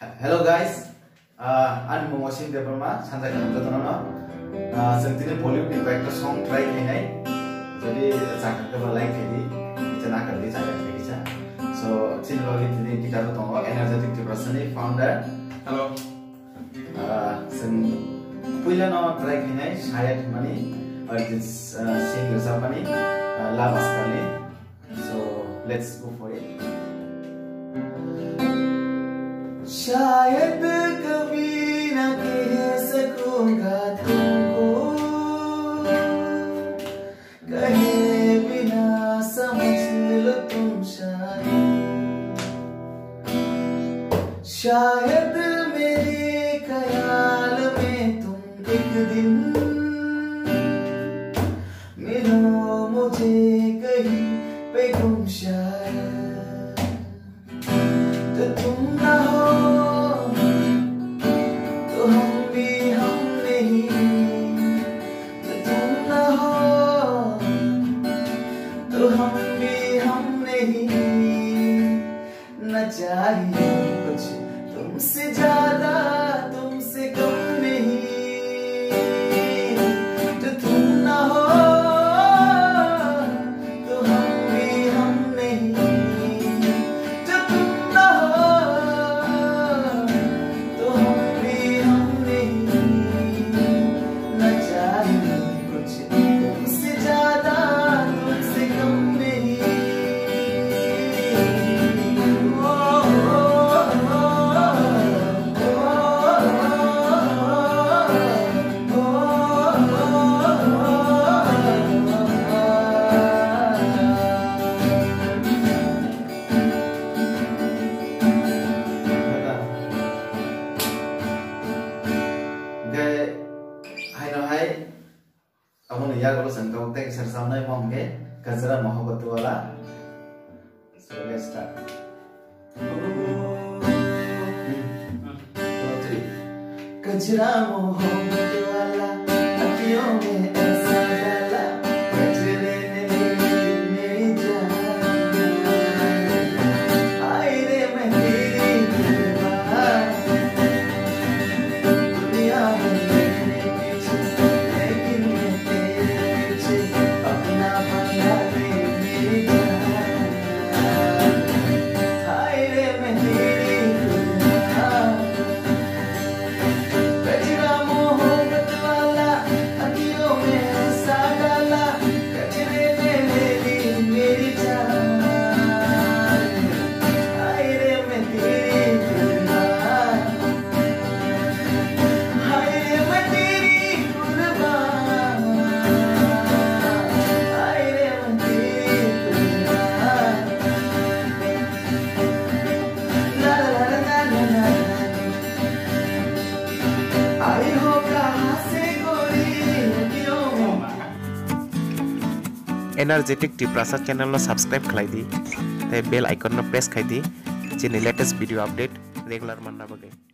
Hello guys, I'm Momosin Deparma. Sanjay Kanto Tono. Sentini volume di back to song try kini. Jadi sangat kebal like ini. Jangan kerja sangat kerja. So channel ini kita tahu energetic depression founder. Hello. Sen punya nama try kini. Syayad mani. Or this singer sapani. Labas kali. So let's go for it. शायद कभी न कह सकूंगा तुमको, कहे बिना समझ लो तुम शायद मेरे ख्याल में तुम एक दिन मिलो मुझे कहीं पे तुम शायद तो तुम ना हो चाहिए कुछ तुमसे ज्यादा तुमसे कम नहीं, जो तुम ना हो तो हम भी हम नहीं, जो तुम ना हो तो हम भी हम नहीं, न चाहिए कुछ तुमसे ज्यादा तुमसे कम नहीं। Kamu nih ya kalau sengkau tek sersamnya mau nggak keseran mau betul lah. So let's start. कचरा मोहब्बत वाला अखियों में ऐसा डाला, कचरे ने मेरी जान, आई रे मैं तेरी दुनिया में मेरे पीछे, लेकिन मैं तेरे पीछे अपना बंदा रे मेरी जान, आई रे मैं तेरी एनर्जेटिक टिप्रासा चैनल नो सब्सक्राइब खाई दी, बेल आइकन नो प्रेस खाई दी, जेने लेटेस्ट वीडियो अपडेट रेगुलर मनना बगे।